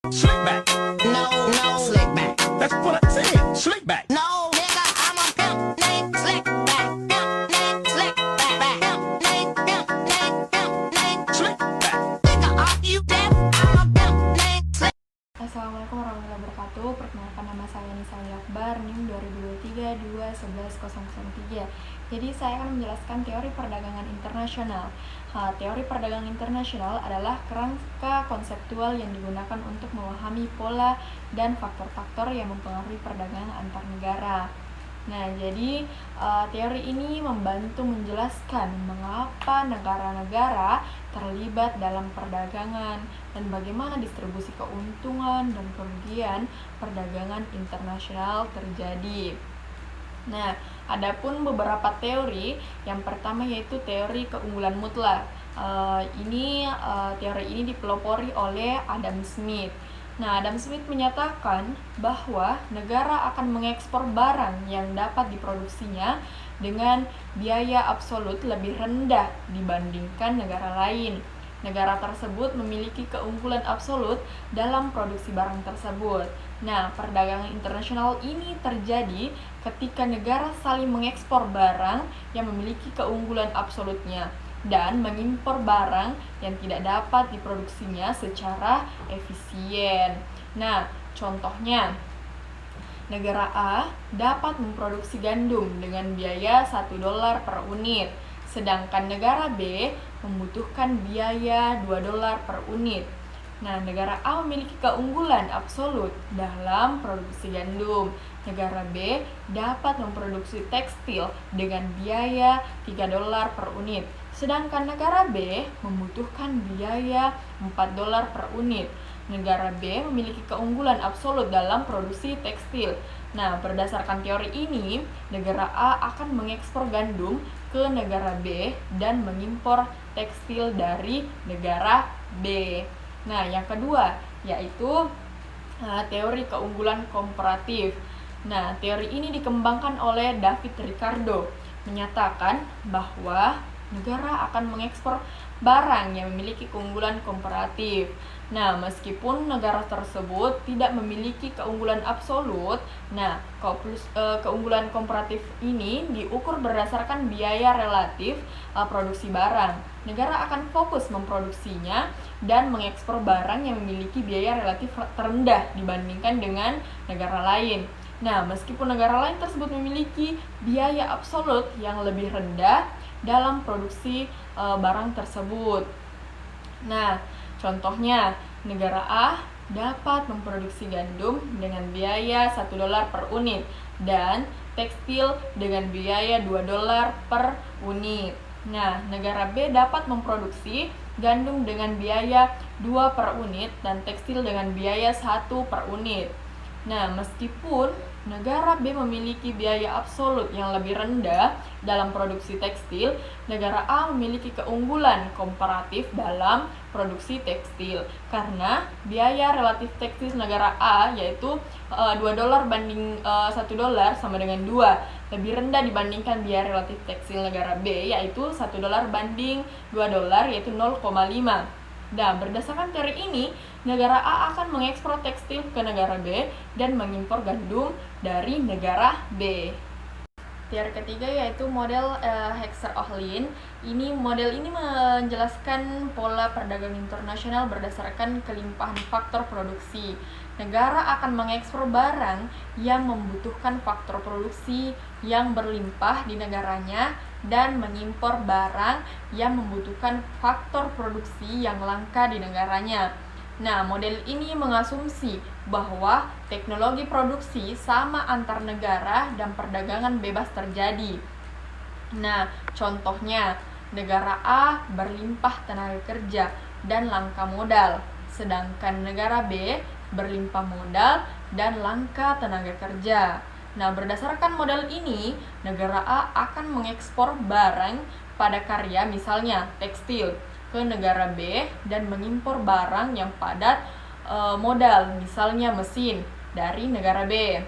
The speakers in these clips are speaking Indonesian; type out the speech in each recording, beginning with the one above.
Slick back. No, no, slick back. That's what I said. Slick back. No, nigga, I'm a pimp named Slick back. Pimp named Slick back. Pimp named, pimp named. Slick back. Nigga, are you deaf? I'm a pimp named Slick. Assalamualaikum warahmatullahi wabarakatuh. Perkenalkan, nama saya Nisa Akbar, NIM 2023-211-003. Jadi saya akan menjelaskan teori perdagangan internasional. Teori perdagangan internasional adalah kerangka konseptual yang digunakan untuk memahami pola dan faktor-faktor yang mempengaruhi perdagangan antar negara. Nah, jadi teori ini membantu menjelaskan mengapa negara-negara terlibat dalam perdagangan dan bagaimana distribusi keuntungan dan kerugian perdagangan internasional terjadi. Nah, adapun beberapa teori, yang pertama yaitu teori keunggulan mutlak. Teori ini dipelopori oleh Adam Smith. Nah, Adam Smith menyatakan bahwa negara akan mengekspor barang yang dapat diproduksinya dengan biaya absolut lebih rendah dibandingkan negara lain. Negara tersebut memiliki keunggulan absolut dalam produksi barang tersebut. Nah, perdagangan internasional ini terjadi ketika negara saling mengekspor barang yang memiliki keunggulan absolutnya dan mengimpor barang yang tidak dapat diproduksinya secara efisien. Nah, contohnya, negara A dapat memproduksi gandum dengan biaya $1 per unit, sedangkan negara B membutuhkan biaya $2 per unit. Nah, negara A memiliki keunggulan absolut dalam produksi gandum. Negara B dapat memproduksi tekstil dengan biaya $3 per unit, sedangkan negara B membutuhkan biaya $4 per unit. Negara B memiliki keunggulan absolut dalam produksi tekstil. Nah, berdasarkan teori ini, negara A akan mengekspor gandum ke negara B dan mengimpor tekstil dari negara B. Nah, yang kedua yaitu teori keunggulan komparatif. Nah, teori ini dikembangkan oleh David Ricardo, menyatakan bahwa negara akan mengekspor barang yang memiliki keunggulan komparatif. Nah, meskipun negara tersebut tidak memiliki keunggulan absolut, keunggulan komparatif ini diukur berdasarkan biaya relatif produksi barang. Negara akan fokus memproduksinya dan mengekspor barang yang memiliki biaya relatif terendah dibandingkan dengan negara lain. Nah, meskipun negara lain tersebut memiliki biaya absolut yang lebih rendah dalam produksi barang tersebut. Nah, contohnya, negara A dapat memproduksi gandum dengan biaya $1 per unit dan tekstil dengan biaya $2 per unit. Nah, negara B dapat memproduksi gandum dengan biaya 2 per unit dan tekstil dengan biaya 1 per unit. Nah, meskipun negara B memiliki biaya absolut yang lebih rendah dalam produksi tekstil, negara A memiliki keunggulan komparatif dalam produksi tekstil karena biaya relatif tekstil negara A yaitu $2 banding $1 sama dengan 2, lebih rendah dibandingkan biaya relatif tekstil negara B yaitu $1 banding $2 yaitu 0,5. Nah, berdasarkan teori ini, negara A akan mengekspor tekstil ke negara B dan mengimpor gandum dari negara B. Teori ketiga yaitu model Hexer-Ohlin. Model ini menjelaskan pola perdagangan internasional berdasarkan kelimpahan faktor produksi. Negara akan mengekspor barang yang membutuhkan faktor produksi yang berlimpah di negaranya dan mengimpor barang yang membutuhkan faktor produksi yang langka di negaranya. Nah, model ini mengasumsi bahwa teknologi produksi sama antar negara dan perdagangan bebas terjadi. Nah, contohnya, negara A berlimpah tenaga kerja dan langka modal, sedangkan negara B berlimpah modal dan langka tenaga kerja. Nah, berdasarkan model ini, negara A akan mengekspor barang pada karya, misalnya tekstil, ke negara B dan mengimpor barang yang padat modal, misalnya mesin, dari negara B.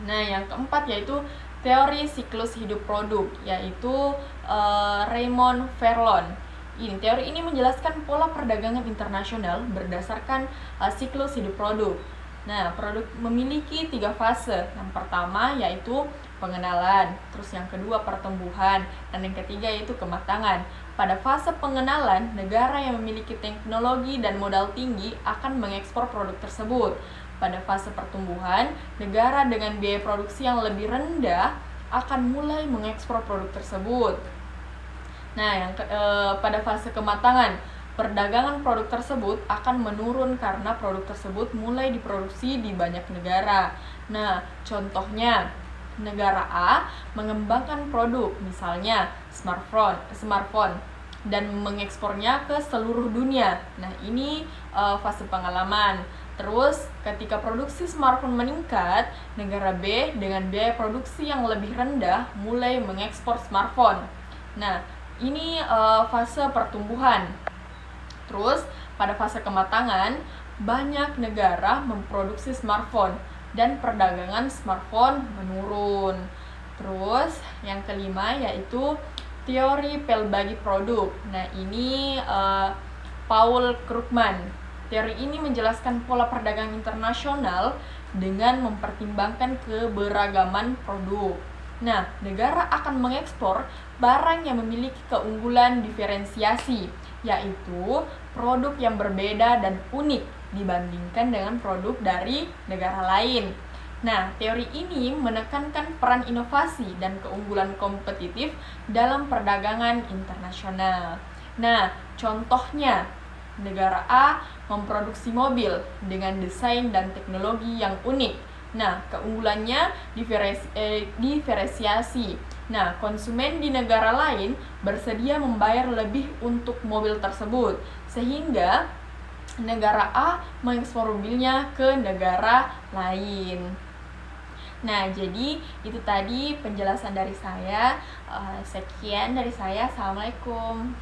Nah, yang keempat yaitu teori siklus hidup produk, yaitu Raymond Verlon. Teori ini menjelaskan pola perdagangan internasional berdasarkan siklus hidup produk. Nah, produk memiliki 3 fase. Yang pertama yaitu pengenalan, terus yang kedua pertumbuhan, dan yang ketiga yaitu kematangan. Pada fase pengenalan, negara yang memiliki teknologi dan modal tinggi akan mengekspor produk tersebut. Pada fase pertumbuhan, negara dengan biaya produksi yang lebih rendah akan mulai mengekspor produk tersebut. Nah, pada fase kematangan, perdagangan produk tersebut akan menurun karena produk tersebut mulai diproduksi di banyak negara. Nah, contohnya, negara A mengembangkan produk, misalnya smartphone dan mengekspornya ke seluruh dunia. Nah, ini fase pengalaman. Terus, ketika produksi smartphone meningkat, negara B dengan biaya produksi yang lebih rendah mulai mengekspor smartphone. Nah, ini fase pertumbuhan. Terus, pada fase kematangan, banyak negara memproduksi smartphone dan perdagangan smartphone menurun. Terus, yang kelima yaitu teori pelbagi produk. Nah, ini Paul Krugman. Teori ini menjelaskan pola perdagangan internasional dengan mempertimbangkan keberagaman produk. Nah, negara akan mengekspor barang yang memiliki keunggulan diferensiasi, yaitu produk yang berbeda dan unik dibandingkan dengan produk dari negara lain. Nah, teori ini menekankan peran inovasi dan keunggulan kompetitif dalam perdagangan internasional. Nah, contohnya, negara A memproduksi mobil dengan desain dan teknologi yang unik. Nah, keunggulannya diferensiasi. Nah, konsumen di negara lain bersedia membayar lebih untuk mobil tersebut, sehingga negara A mengekspor mobilnya ke negara lain. Nah, jadi itu tadi penjelasan dari saya. Sekian dari saya. Assalamualaikum.